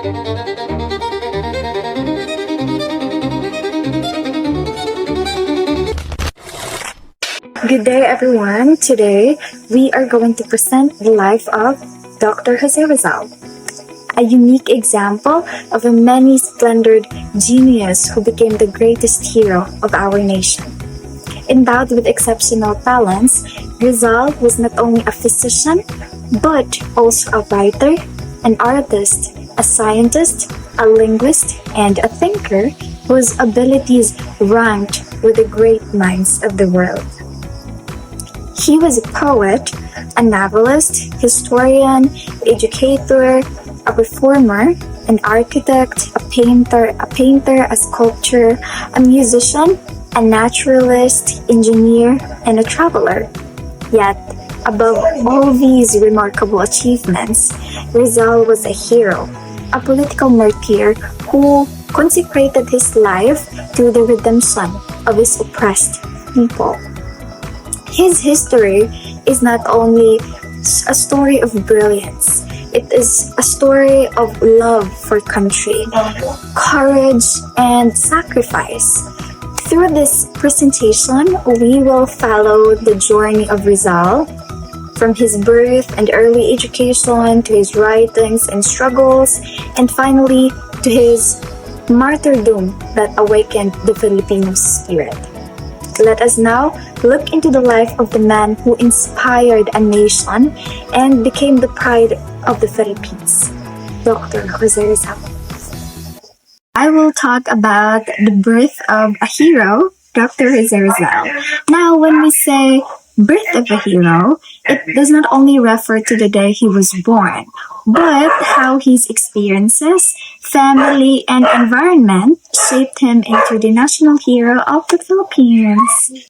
Good day, everyone. Today, we are going to present the life of Dr. Jose Rizal, a unique example of a many-splendored genius who became the greatest hero of our nation. Endowed with exceptional talents, Rizal was not only a physician, but also a writer, an artist, a scientist, a linguist, and a thinker whose abilities ranked with the great minds of the world. He was a poet, a novelist, historian, educator, a reformer, an architect, a painter, a sculptor, a musician, a naturalist, engineer, and a traveler. Yet, above all these remarkable achievements, Rizal was a hero, a political martyr who consecrated his life to the redemption of his oppressed people. His history is not only a story of brilliance, it is a story of love for country, courage, and sacrifice. Through this presentation, we will follow the journey of Rizal, from his birth and early education to his writings and struggles, and finally to his martyrdom that awakened the Filipino spirit. Let us now look into the life of the man who inspired a nation and became the pride of the Philippines, Dr. Jose Rizal. I will talk about the birth of a hero, Dr. Jose Rizal. Now, when we say birth of a hero, it does not only refer to the day he was born, but how his experiences, family, and environment shaped him into the national hero of the Philippines.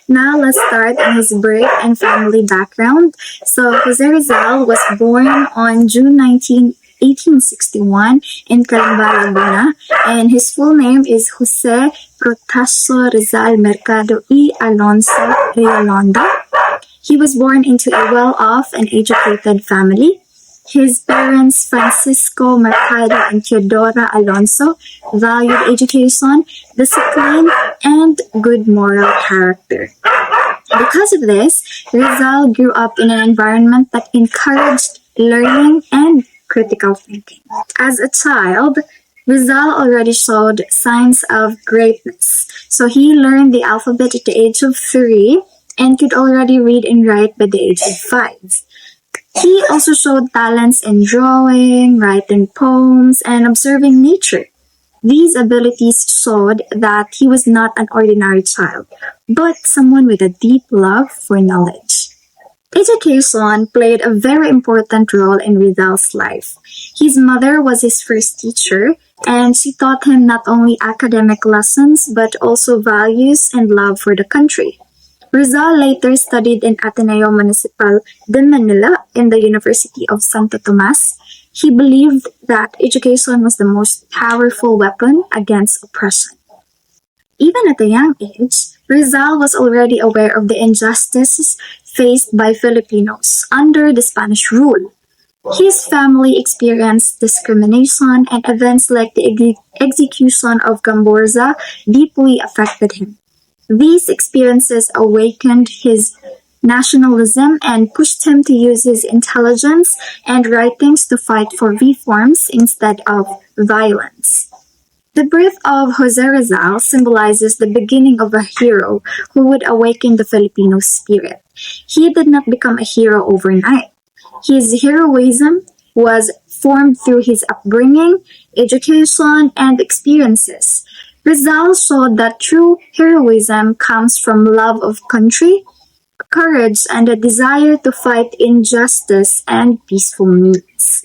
Now let's start on his birth and family background. So Jose Rizal was born on June 1861 in Calamba, Laguna, and his full name is Jose Protasio Rizal Mercado y Alonso Realonda. He was born into a well-off and educated family. His parents, Francisco Mercado and Teodora Alonso, valued education, discipline, and good moral character. Because of this, Rizal grew up in an environment that encouraged learning and critical thinking. As a child, Rizal already showed signs of greatness. So he learned the alphabet at the age of 3 and could already read and write by the age of 5. He also showed talents in drawing, writing poems, and observing nature. These abilities showed that he was not an ordinary child, but someone with a deep love for knowledge. Education played a very important role in Rizal's life. His mother was his first teacher, and she taught him not only academic lessons, but also values and love for the country. Rizal later studied in Ateneo Municipal de Manila in the University of Santo Tomas. He believed that education was the most powerful weapon against oppression. Even at a young age, Rizal was already aware of the injustices faced by Filipinos under the Spanish rule. His family experienced discrimination, and events like the execution of Camborza deeply affected him. These experiences awakened his nationalism and pushed him to use his intelligence and writings to fight for reforms instead of violence. The birth of Jose Rizal symbolizes the beginning of a hero who would awaken the Filipino spirit. He did not become a hero overnight. His heroism was formed through his upbringing, education, and experiences. Rizal showed that true heroism comes from love of country, courage, and a desire to fight injustice and peaceful means.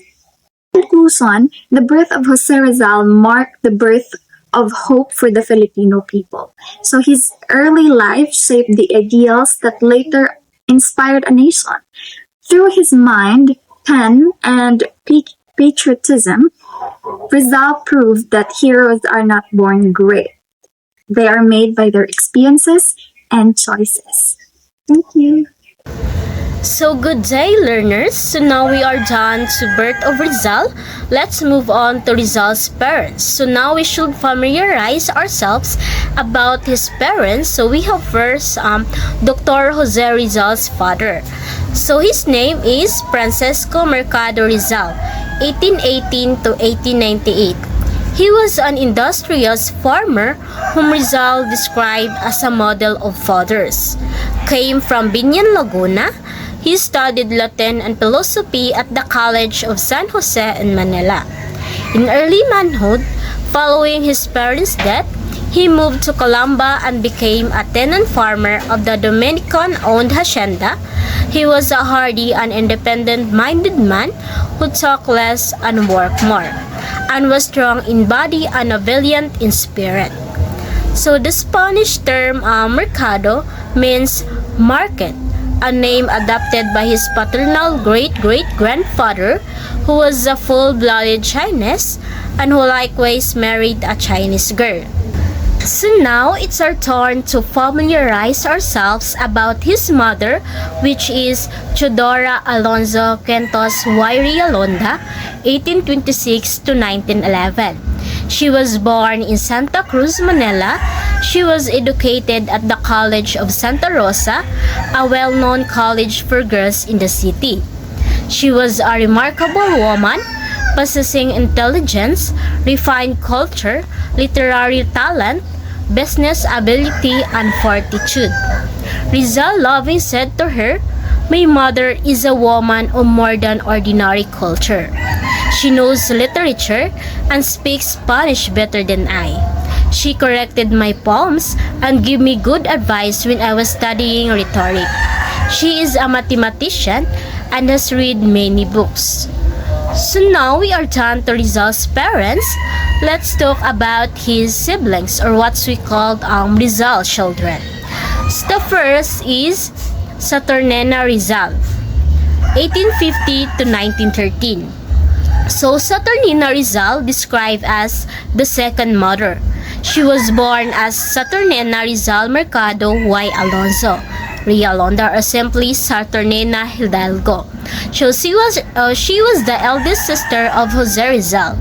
In conclusion, the birth of Jose Rizal marked the birth of hope for the Filipino people. So his early life shaped the ideals that later inspired a nation. Through his mind, pen, and patriotism, Rizal proved that heroes are not born great. They are made by their experiences and choices. Thank you. So good day, learners. So now we are done to birth of Rizal. Let's move on to Rizal's parents. So now we should familiarize ourselves about his parents. So we have first Dr. Jose Rizal's father. So his name is Francisco Mercado Rizal, 1818 to 1898. He was an industrious farmer whom Rizal described as a model of fathers. Came from Binyan, Laguna. He studied Latin and philosophy at the College of San Jose in Manila. In early manhood, following his parents' death, he moved to Calamba and became a tenant farmer of the Dominican-owned hacienda. He was a hardy and independent-minded man who talked less and worked more, and was strong in body and valiant in spirit. So the Spanish term mercado means market, a name adopted by his paternal great-great-grandfather, who was a full-blooded Chinese and who likewise married a Chinese girl. So now it's our turn to familiarize ourselves about his mother, which is Teodora Alonzo Quintos Alonda, 1826 to 1911. She was born in Santa Cruz, Manila. She was educated at the College of Santa Rosa, a well-known college for girls in the city. She was a remarkable woman, possessing intelligence, refined culture, literary talent, business ability, and fortitude. Rizal loving said to her, "My mother is a woman of more than ordinary culture. She knows literature and speaks Spanish better than I. She corrected my poems and gave me good advice when I was studying rhetoric. She is a mathematician and has read many books." So now we are done to Rizal's parents. Let's talk about his siblings, or what we call Rizal children. So the first is Saturnina Rizal, 1850 to 1913. So Saturnina Rizal described as the second mother. She was born as Saturnina Rizal Mercado y Alonzo Realonda, or simply Saturnina Hidalgo. So she was the eldest sister of Jose Rizal.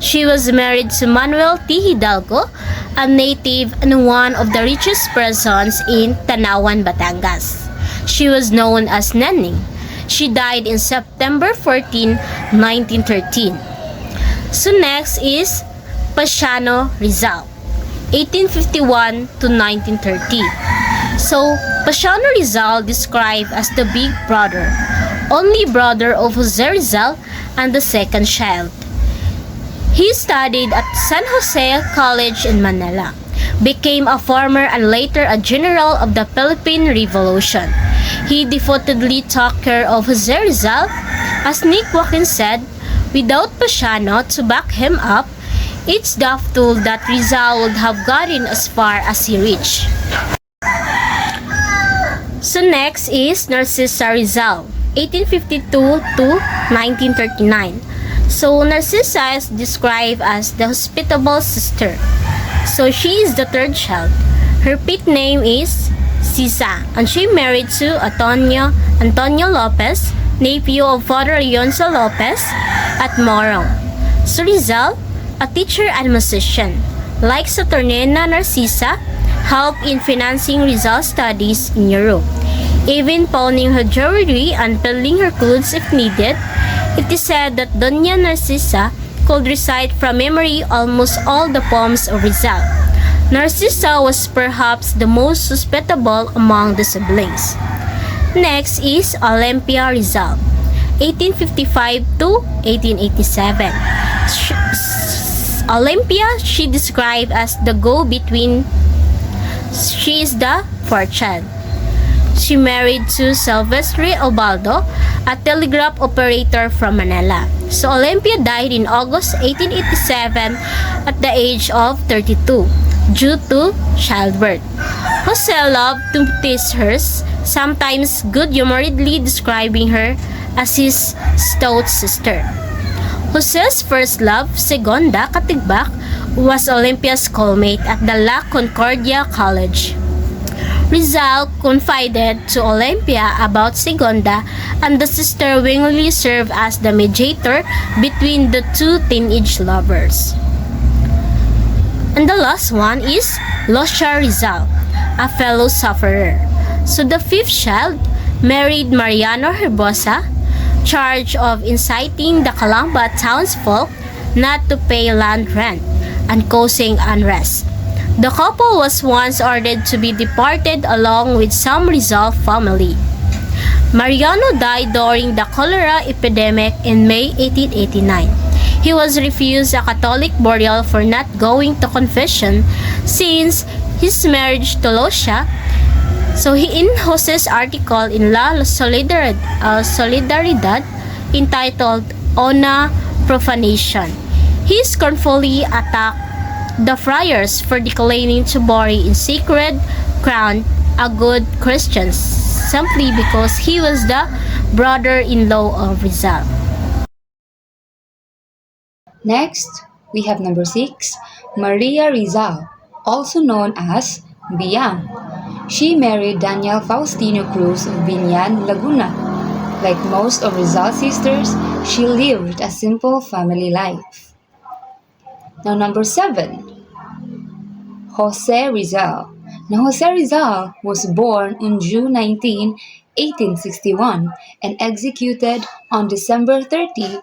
She was married to Manuel T. Hidalgo, a native and one of the richest persons in Tanawan, Batangas. She was known as Nening. She died in September 14, 1913. So next is Pasiano Rizal, 1851 to 1930. So Pasiano Rizal described as the big brother, only brother of Jose Rizal and the second child. He studied at San Jose College in Manila, became a farmer and later a general of the Philippine Revolution. He devotedly took care of Jose Rizal. As Nick Watkins said, without Pasiano to back him up, it's doubtful that Rizal would have gotten as far as he reached. So next is Narcissa Rizal, 1852 to 1939. So Narcissa is described as the hospitable sister. So she is the third child. Her pet name is Sisa, and she married to Antonio Lopez, nephew of Father Alonso Lopez at Morong. So Rizal, a teacher and musician, like Saturnina Narcissa, helped in financing Rizal's studies in Europe, even pawning her jewelry and peddling her clothes if needed. It is said that Doña Narcissa could recite from memory almost all the poems of Rizal. Narcissa was perhaps the most hospitable among the siblings. Next is Olympia Rizal, 1855 to 1887. Olympia, she described as the go-between. She is the fourth child. She married to Silvestre Obaldo, a telegraph operator from Manila. So Olympia died in August 1887 at the age of 32 due to childbirth. Jose loved to tease her, sometimes good-humoredly describing her as his stout sister. Jose's first love, Segonda Katigbak, was Olympia's schoolmate at the La Concordia College. Rizal confided to Olympia about Segunda, and the sister willingly served as the mediator between the two teenage lovers. And the last one is Lucia Rizal, a fellow sufferer. So the fifth child married Mariano Herbosa, charged of inciting the Calamba townsfolk not to pay land rent and causing unrest. The couple was once ordered to be deported along with some Rizal family. Mariano died during the cholera epidemic in May 1889. He was refused a Catholic burial for not going to confession since his marriage to Lucia. So he in Jose's article in La Solidaridad entitled Ona Profanation. He scornfully attacked the friars for declining to bury in sacred ground a good Christian simply because he was the brother-in-law of Rizal. Next, we have number 6, Maria Rizal, also known as Biang. She married Daniel Faustino Cruz of Binyan, Laguna. Like most of Rizal's sisters, she lived a simple family life. Now number 7, Jose Rizal. Now Jose Rizal was born on June 19, 1861 and executed on December 30,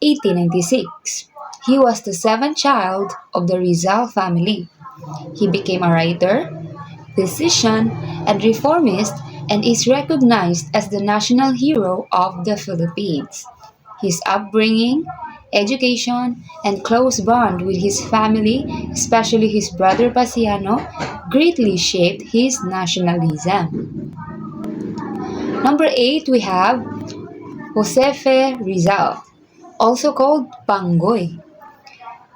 1896. He was the seventh child of the Rizal family. He became a writer, physician, and reformist and is recognized as the national hero of the Philippines. His upbringing, education, and close bond with his family, especially his brother Pasiano, greatly shaped his nationalism. Number 8, we have Josefe Rizal, also called Pangoy.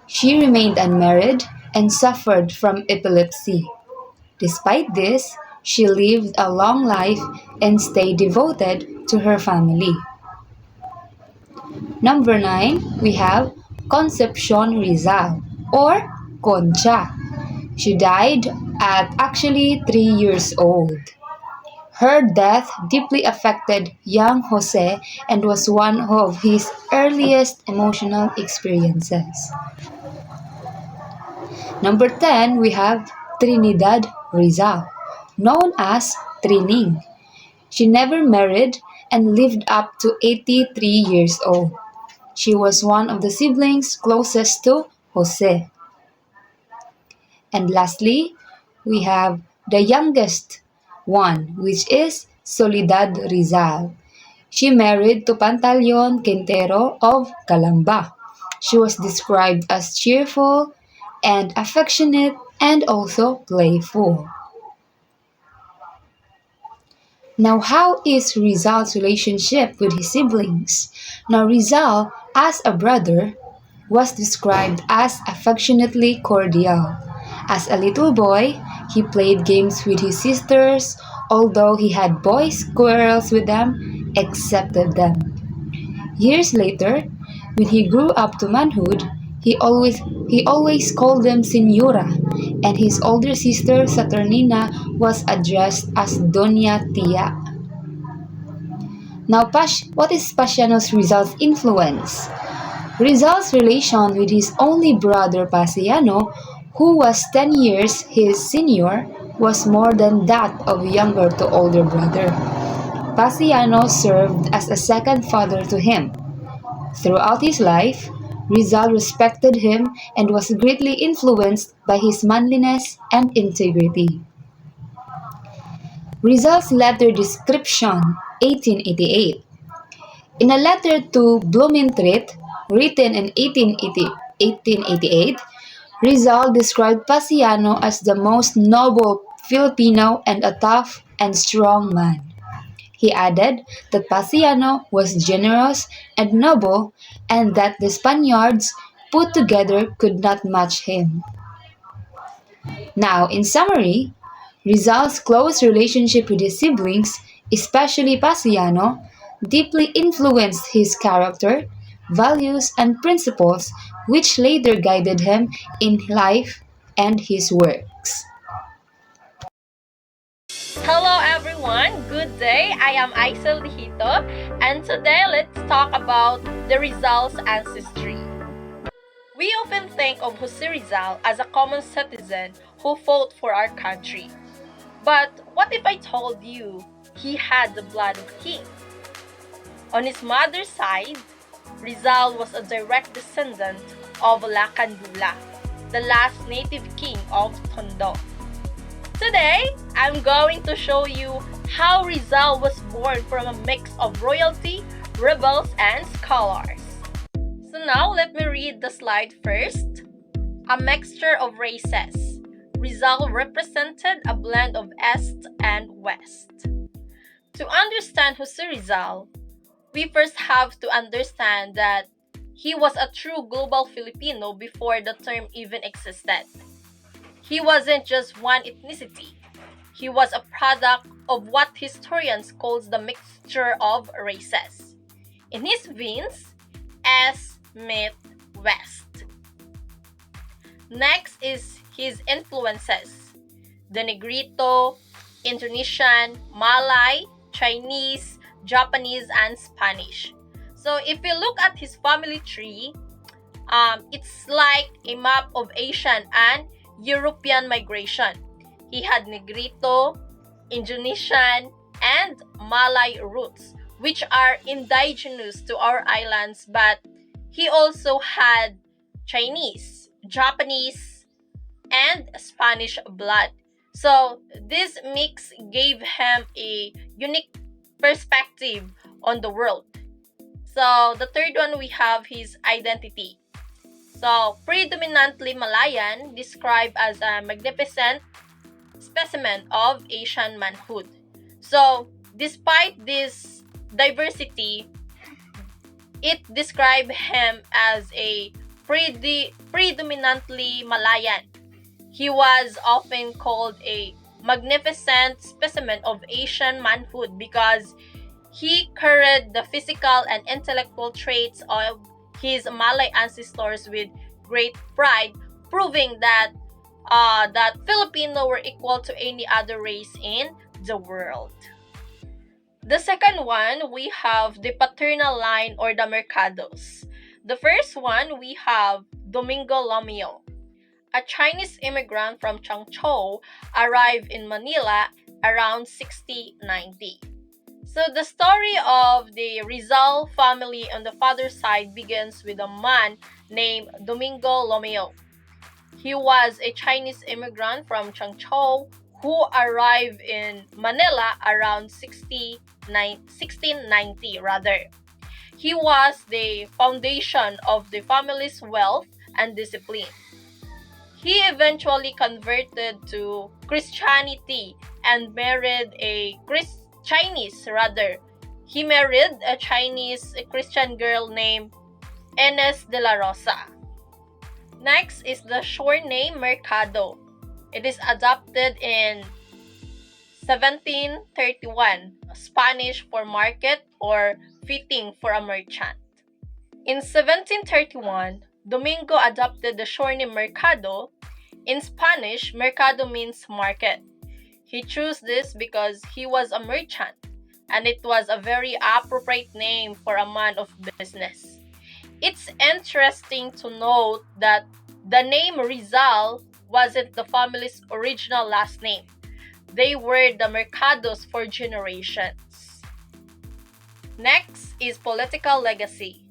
She remained unmarried and suffered from epilepsy. Despite this, she lived a long life and stayed devoted to her family. Number 9, we have Concepcion Rizal or Concha. She died at actually 3 years old. Her death deeply affected young Jose and was one of his earliest emotional experiences. Number 10, we have Trinidad Rizal, known as Trining. She never married and lived up to 83 years old. She was one of the siblings closest to Jose. And lastly, we have the youngest one, which is Soledad Rizal. She married to Pantaleon Quintero of Calamba. She was described as cheerful and affectionate and also playful. Now, how is Rizal's relationship with his siblings? Now, Rizal, as a brother, was described as affectionately cordial. As a little boy, he played games with his sisters, although he had boys' quarrels with them, accepted them. Years later, when he grew up to manhood, he always called them Señora, and his older sister Saturnina was addressed as Doña Tia. Now, what is Pasiano's Rizal's influence? Rizal's relation with his only brother Pasiano, who was 10 years his senior, was more than that of younger to older brother. Pasiano served as a second father to him. Throughout his life, Rizal respected him and was greatly influenced by his manliness and integrity. Rizal's letter description, 1888. In a letter to Blumentritt, written in 1888, Rizal described Pasiano as the most noble Filipino and a tough and strong man. He added that Pasiano was generous and noble and that the Spaniards put together could not match him. Now, in summary, Rizal's close relationship with his siblings, especially Pasiano, deeply influenced his character, values, and principles, which later guided him in life and his works. Hello everyone, good day. I am Aisel Dijito, and today let's talk about the Rizal's ancestry. We often think of Jose Rizal as a common citizen who fought for our country. But what if I told you he had the blood of a king? On his mother's side, Rizal was a direct descendant of Lacandula, the last native king of Tondo. Today, I'm going to show you how Rizal was born from a mix of royalty, rebels, and scholars. So now let me read the slide first. A mixture of races. Rizal represented a blend of East and West. To understand Jose Rizal, we first have to understand that he was a true global Filipino before the term even existed. He wasn't just one ethnicity. He was a product of what historians call the mixture of races. In his veins, East meet West. Next is his influences. The Negrito, Indonesian, Malay, Chinese, Japanese, and Spanish. So if you look at his family tree, it's like a map of Asian and European migration. He had Negrito, Indonesian, and Malay roots, which are indigenous to our islands, but he also had Chinese, Japanese, and Spanish blood. So this mix gave him a unique perspective on the world. So the third one, we have his identity. So predominantly Malayan, described as a magnificent specimen of Asian manhood. So despite this diversity, it described him as a predominantly Malayan. He was often called a magnificent specimen of Asian manhood because he carried the physical and intellectual traits of his Malay ancestors with great pride, proving that Filipino were equal to any other race in the world. The second one, we have the paternal line or the Mercados. The first one, we have Domingo Lomio. A Chinese immigrant from Changzhou arrived in Manila around 1690. So the story of the Rizal family on the father's side begins with a man named Domingo Lomio. He was a Chinese immigrant from Changzhou who arrived in Manila around 1690 rather. He was the foundation of the family's wealth and discipline. He eventually converted to Christianity and married a He married a Chinese Christian girl named Ines de la Rosa. Next is the shore name Mercado. It is adopted in 1731, Spanish for market or fitting for a merchant. In 1731, Domingo adopted the shore name Mercado. In Spanish, Mercado means market. He chose this because he was a merchant, and it was a very appropriate name for a man of business. It's interesting to note that the name Rizal wasn't the family's original last name. They were the Mercados for generations. Next is political legacy.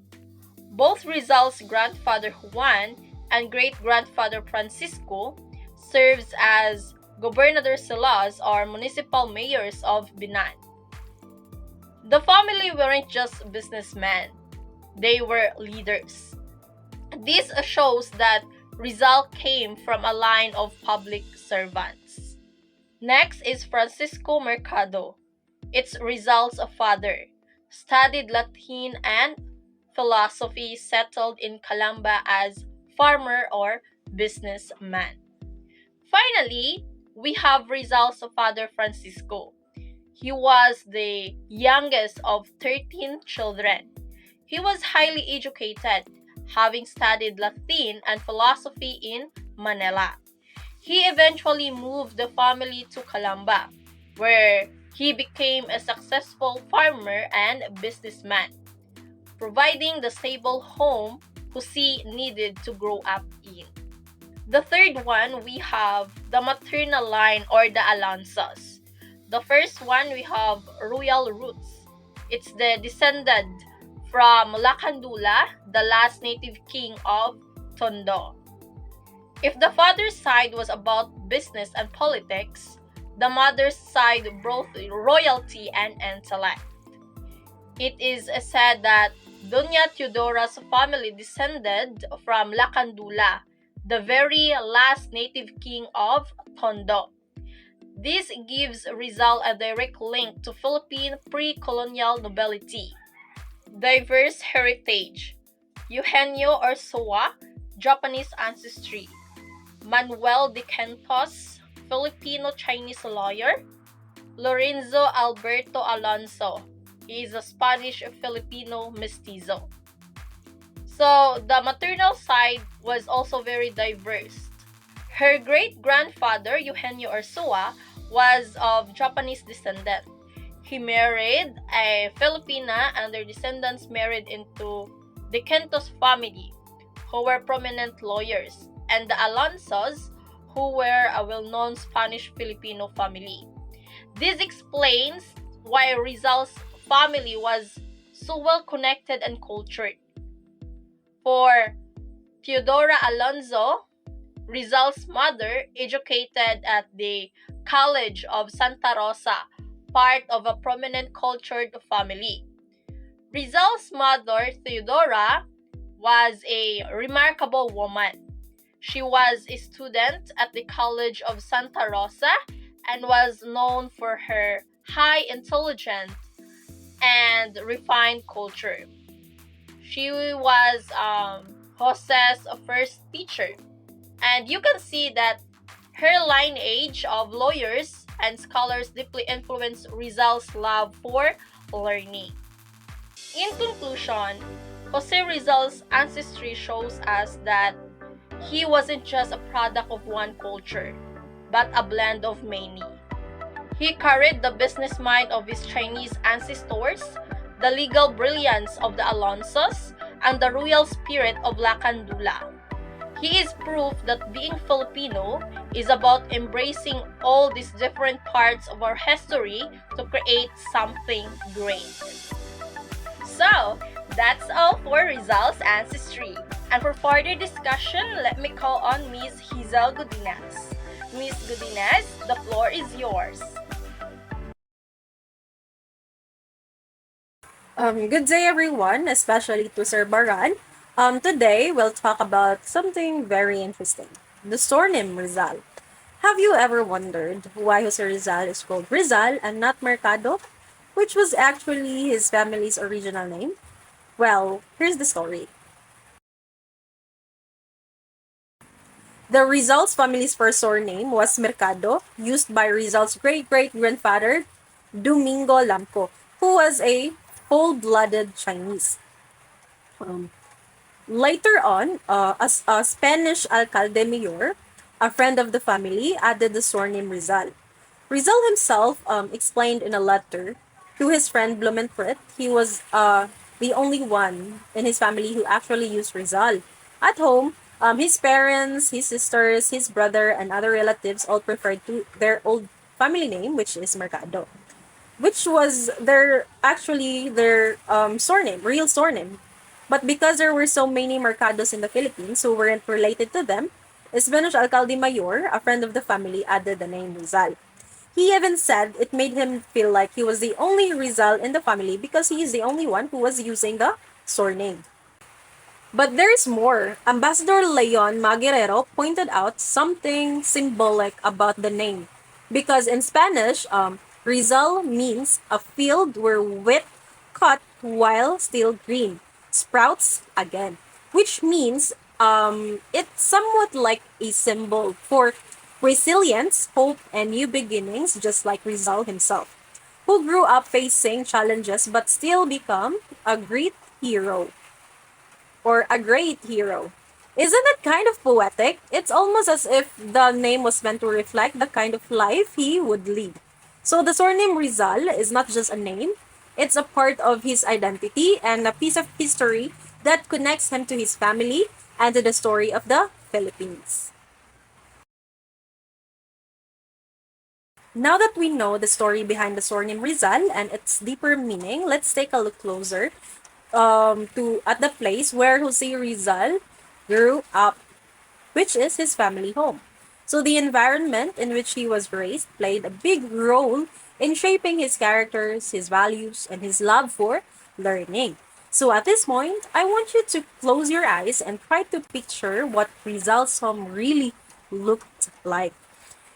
Both Rizal's grandfather Juan and great-grandfather Francisco serves as gobernador-silas or municipal mayors of Binan. The family weren't just businessmen, they were leaders. This shows that Rizal came from a line of public servants. Next is Francisco Mercado. It's Rizal's father. Studied Latin and philosophy, settled in Calamba as farmer or businessman. Finally, we have Rizal's father Francisco. He was the youngest of 13 children. He was highly educated, having studied Latin and philosophy in Manila. He eventually moved the family to Calamba, where he became a successful farmer and businessman, providing the stable home Jose needed to grow up in. The third one, we have the maternal line or the Alonsos. The first one, we have royal roots. It's the descendant from Lacandula, the last native king of Tondo. If the father's side was about business and politics, the mother's side brought royalty and intellect. It is said that Doña Teodora's family descended from Lacandula, the very last native king of Tondo. This gives Rizal a direct link to Philippine pre-colonial nobility. Diverse heritage. Eugenio Orsua, Japanese ancestry. Manuel de Quintos, Filipino-Chinese lawyer. Lorenzo Alberto Alonso, he is a Spanish-Filipino mestizo. So, the maternal side was also very diverse. Her great-grandfather, Eugenio Orsua, was of Japanese descent. He married a Filipina and their descendants married into the Quintos family, who were prominent lawyers, and the Alonsos, who were a well-known Spanish-Filipino family. This explains why Rizal's family was so well connected and cultured. For Teodora Alonso, Rizal's mother, educated at the College of Santa Rosa, part of a prominent cultured family. Rizal's mother, Teodora, was a remarkable woman. She was a student at the College of Santa Rosa and was known for her high intelligence and refined culture. She was Jose's first teacher, and you can see that her lineage of lawyers and scholars deeply influenced Rizal's love for learning. In conclusion, Jose Rizal's ancestry shows us that he wasn't just a product of one culture, but a blend of many. He carried the business mind of his Chinese ancestors, the legal brilliance of the Alonsos, and the royal spirit of Lacandula. He is proof that being Filipino is about embracing all these different parts of our history to create something great. So, that's all for Rizal's ancestry. And for further discussion, let me call on Ms. Hazel Godinez. Ms. Godinez, the floor is yours. Good day, everyone, especially to Sir Baran. Today, we'll talk about something very interesting, the surname Rizal. Have you ever wondered why Jose Rizal is called Rizal and not Mercado, which was actually his family's original name? Well, here's the story. The Rizal's family's first surname was Mercado, used by Rizal's great-great-grandfather, Domingo Lamco, who was a full-blooded Chinese. Um, Later on, as a Spanish alcalde mayor, a friend of the family, added the surname Rizal. Rizal himself explained in a letter to his friend Blumentritt he was the only one in his family who actually used Rizal. At home, his parents, his sisters, his brother, and other relatives all preferred to their old family name, which is Mercado, which was their surname, real surname. But because there were so many Mercados in the Philippines who weren't related to them, Spanish Alcalde Mayor, a friend of the family, added the name Rizal. He even said it made him feel like he was the only Rizal in the family because he is the only one who was using the surname. But there's more. Ambassador Leon Maguerero pointed out something symbolic about the name. Because in Spanish, Rizal means a field where wheat cut while still green sprouts again. Which means it's somewhat like a symbol for resilience, hope, and new beginnings, just like Rizal himself, who grew up facing challenges but still become a great hero or a great hero. Isn't it kind of poetic? It's almost as if the name was meant to reflect the kind of life he would lead. So the surname Rizal is not just a name, it's a part of his identity and a piece of history that connects him to his family and to the story of the Philippines. Now that we know the story behind the surname Rizal and its deeper meaning, let's take a look closer to at the place where Jose Rizal grew up, which is his family home. So the environment in which he was raised played a big role in shaping his characters, his values, and his love for learning. So at this point, I want you to close your eyes and try to picture what Rizal's home really looked like.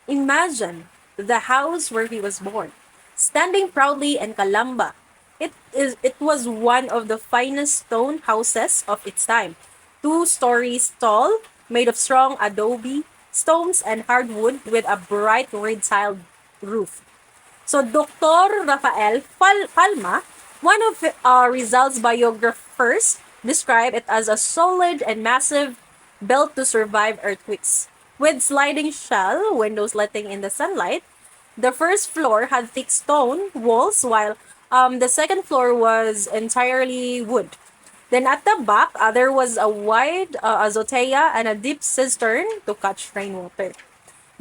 Imagine the house where he was born, standing proudly in Calamba. It was one of the finest stone houses of its time. 2 stories tall, made of strong adobe, stones, and hardwood with a bright red tiled roof. So Dr. Rafael Palma, one of Rizal's biographers, described it as a solid and massive built to survive earthquakes. With sliding shell windows letting in the sunlight, the first floor had thick stone walls while the second floor was entirely wood. Then at the back, there was a wide azotea and a deep cistern to catch rainwater.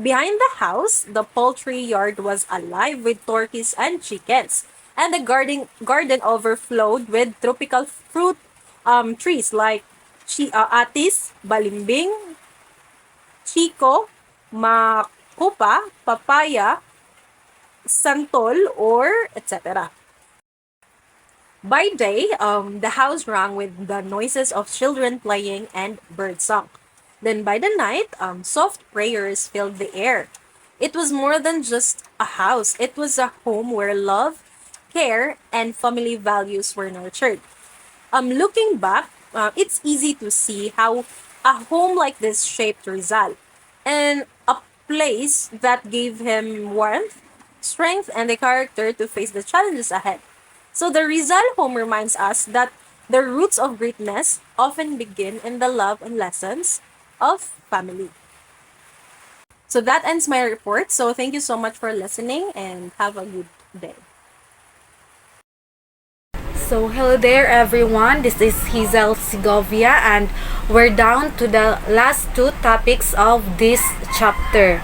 Behind the house, the poultry yard was alive with turkeys and chickens, and the garden overflowed with tropical fruit trees like atis, balimbing, chico, makupa, papaya, santol, or etc. By day, the house rang with the noises of children playing and birdsong. Then by the night, soft prayers filled the air. It was more than just a house. It was a home where love, care, and family values were nurtured. Looking back, it's easy to see how a home like this shaped Rizal, and a place that gave him warmth, strength, and the character to face the challenges ahead. So the Rizal home reminds us that the roots of greatness often begin in the love and lessons of family. So that ends my report. So thank you so much for listening and have a good day. So, hello there everyone. This is Hazel Segovia and we're down to the last 2 topics of this chapter.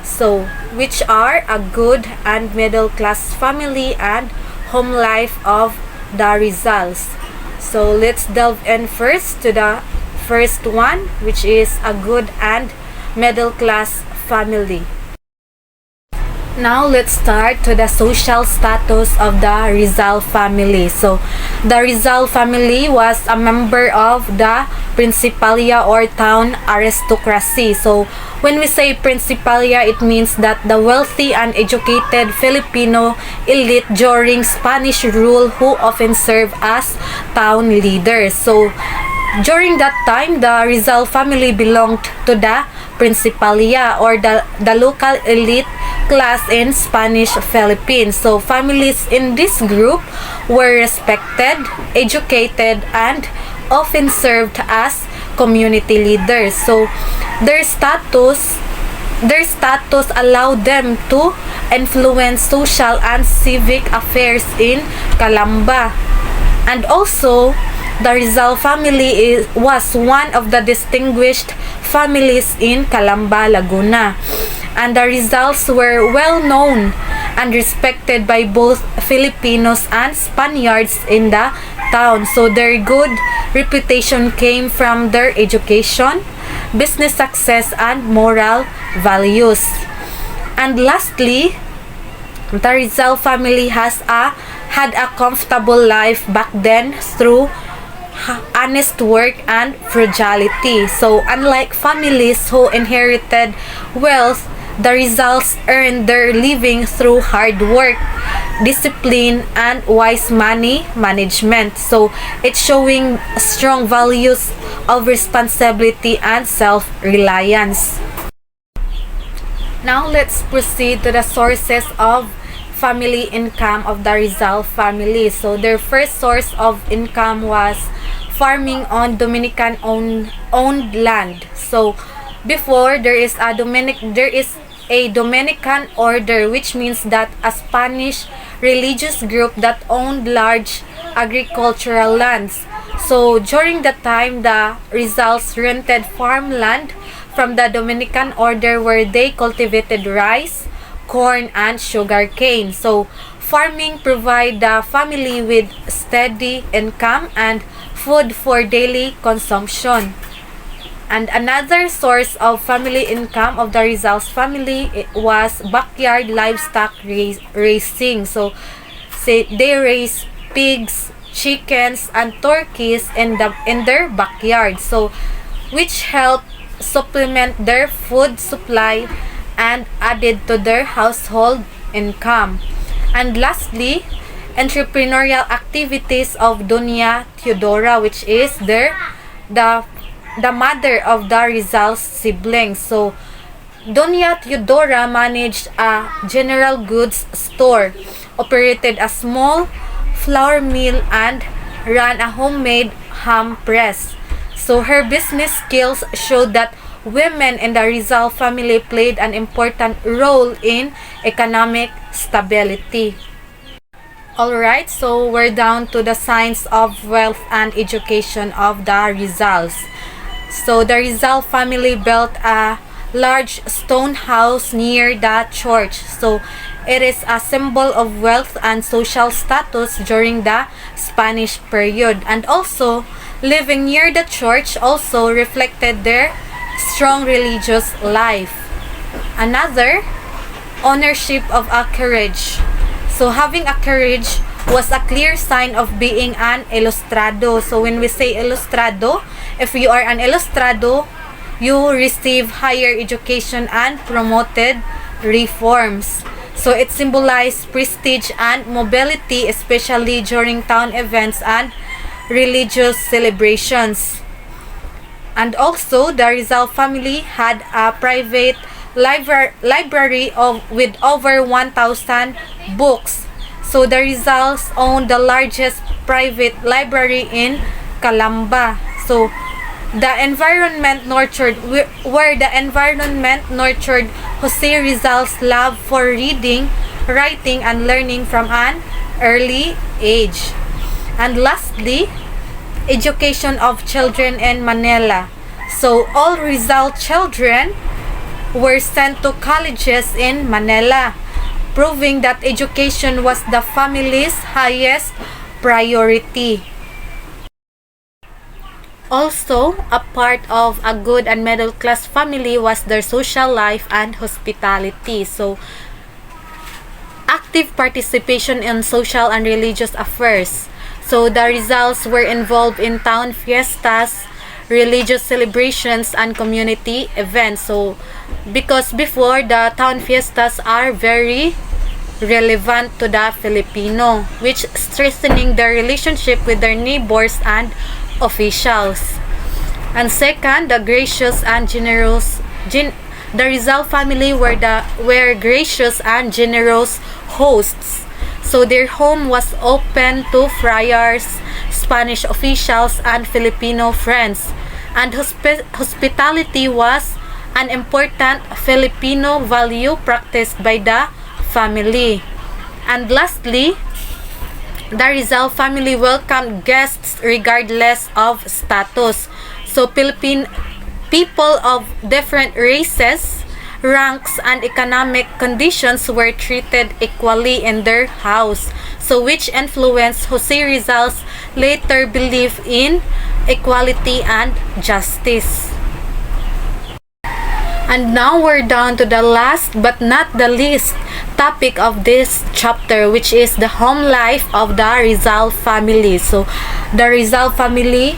So, which are a good and middle class family and home life of the Rizals. So, let's delve in first to the first one, which is a good and middle class family. Now let's start to the social status of the Rizal family. So the Rizal family was a member of the Principalia or town aristocracy. So when we say Principalia, it means that the wealthy and educated Filipino elite during Spanish rule who often serve as town leaders. So during that time, the Rizal family belonged to the Principalia or the local elite class in Spanish Philippines. So families in this group were respected, educated, and often served as community leaders. So their status allowed them to influence social and civic affairs in Calamba. And also, the Rizal family was one of the distinguished families in Calamba, Laguna. And the Rizals were well known and respected by both Filipinos and Spaniards in the town. So their good reputation came from their education, business success, and moral values. And lastly, the Rizal family had a comfortable life back then through honest work and frugality. So unlike families who inherited wealth, the Rizals earned their living through hard work, discipline, and wise money management. So it's showing strong values of responsibility and self-reliance. Now let's proceed to the sources of family income of the Rizal family. So their first source of income was farming on Dominican owned land. So before there is a Dominican order, which means that a Spanish religious group that owned large agricultural lands. So during the time, the Rizals rented farmland from the Dominican order where they cultivated rice, corn, and sugarcane. So farming provide the family with steady income and food for daily consumption. And another source of family income of the Rizal's family was backyard livestock raising. So they raise pigs, chickens, and turkeys in their backyard. So which helped supplement their food supply and added to their household income. And lastly, entrepreneurial activities of Doña Teodora, which is the the mother of the Rizal's siblings. So Doña Teodora managed a general goods store, operated a small flour mill, and ran a homemade ham press. So her business skills showed that women in the Rizal family played an important role in economic stability. Alright, so we're down to the signs of wealth and education of the Rizals. So the Rizal family built a large stone house near the church. So it is a symbol of wealth and social status during the Spanish period. And also, living near the church also reflected their strong religious life. Another, ownership of a carriage. So having a carriage was a clear sign of being an ilustrado. So when we say ilustrado, if you are an ilustrado, you receive higher education and promoted reforms. So it symbolized prestige and mobility, especially during town events and religious celebrations. And also, the Rizal family had a private library with over 1,000 books. So the Rizals owned the largest private library in Calamba. So the environment nurtured Jose Rizal's love for reading, writing, and learning from an early age. And lastly, education of children in Manila. So all Rizal children were sent to colleges in Manila, proving that education was the family's highest priority. Also, a part of a good and middle class family was their social life and hospitality. So, active participation in social and religious affairs. So, the Rizals were involved in town fiestas, religious celebrations, and community events. So, because before, the town fiestas are very relevant to the Filipino, which strengthening their relationship with their neighbors and officials. And second, the gracious and generous the Rizal family were gracious and generous hosts. So their home was open to friars, Spanish officials, and Filipino friends. And hospitality was an important Filipino value practiced by the family. And lastly, the Rizal family welcomed guests regardless of status. So Philippine people of different races, ranks, and economic conditions were treated equally in their house. So which influenced Jose Rizal's later belief in equality and justice. And now we're down to the last but not the least topic of this chapter, which is the home life of the Rizal family. So the Rizal family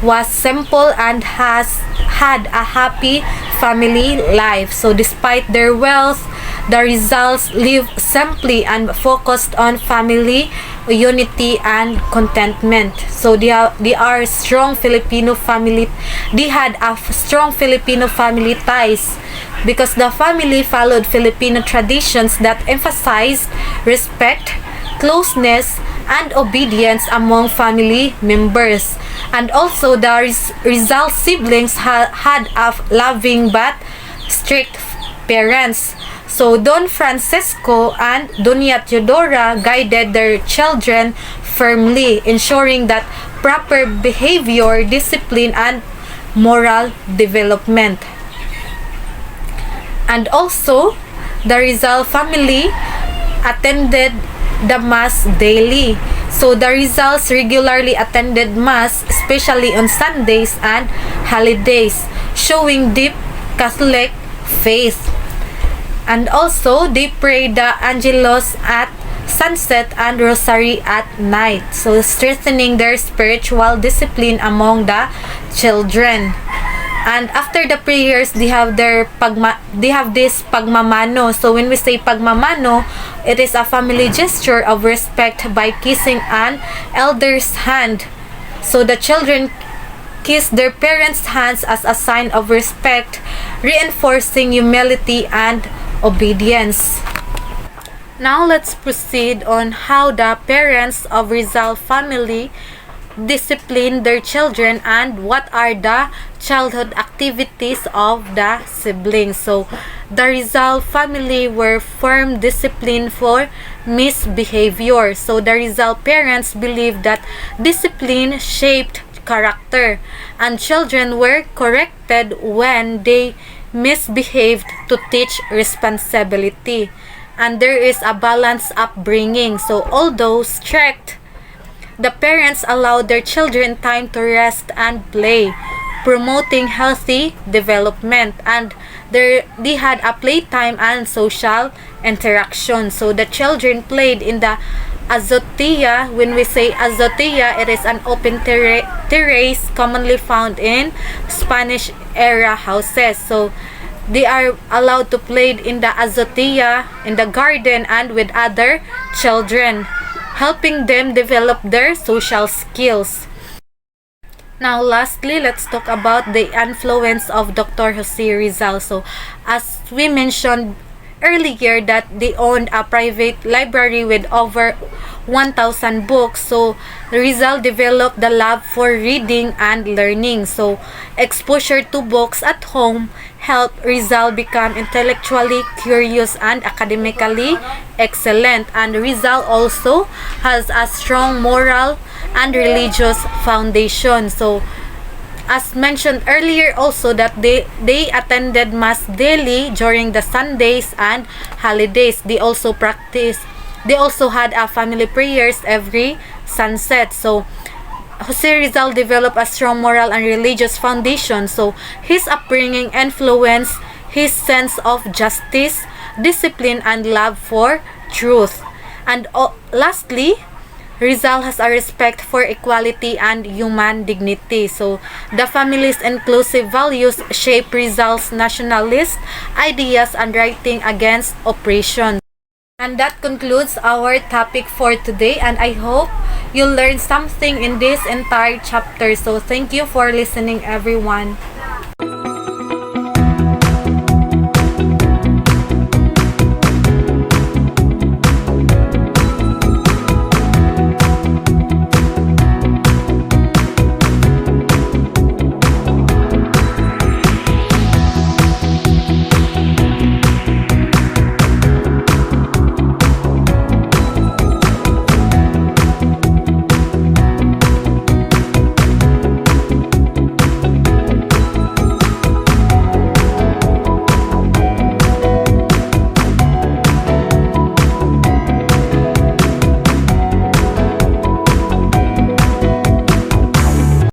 was simple and had a happy family life. So despite their wealth, the Rizals lived simply and focused on family unity and contentment. So they are strong Filipino family. They had a strong Filipino family ties because the family followed Filipino traditions that emphasized respect, closeness, and obedience among family members. And also the Rizal siblings had a loving but strict parents. So Don Francisco and Doña Teodora guided their children firmly, ensuring that proper behavior, discipline, and moral development. And also, the Rizal family attended the Mass daily. So the Rizals regularly attended Mass, especially on Sundays and holidays, showing deep Catholic faith. And also, they prayed the Angelos at sunset and Rosary at night, so strengthening their spiritual discipline among the children. And after the prayers, they have this pagmamano. So when we say pagmamano, it is a family gesture of respect by kissing an elder's hand. So the children kiss their parents' hands as a sign of respect, reinforcing humility and obedience. Now let's proceed on how the parents of Rizal family discipline their children and what are the childhood activities of the siblings. So the Rizal family were firm discipline for misbehavior. So the Rizal parents believed that discipline shaped character and children were corrected when they misbehaved to teach responsibility. And there is a balanced upbringing. So although strict, the parents allowed their children time to rest and play, promoting healthy development. And they had a playtime and social interaction. So the children played in the azotea. When we say azotea, it is an open terrace commonly found in Spanish era houses. So they are allowed to play in the azotea, in the garden, and with other children, helping them develop their social skills. Now, lastly, let's talk about the influence of Dr. Jose Rizal. So, as we mentioned earlier, that they owned a private library with over 1,000 books. So, Rizal developed the love for reading and learning. So, exposure to books at home helped Rizal become intellectually curious and academically excellent. And Rizal also has a strong moral and religious foundation. So, as mentioned earlier also, that they attended Mass daily during the Sundays and holidays. They also had a family prayers every sunset. So Jose Rizal developed a strong moral and religious foundation. So his upbringing influenced his sense of justice, discipline, and love for truth. And lastly, Rizal has a respect for equality and human dignity. So, the family's inclusive values shape Rizal's nationalist ideas and writing against oppression. And that concludes our topic for today, and I hope you learned something in this entire chapter. So, thank you for listening, everyone.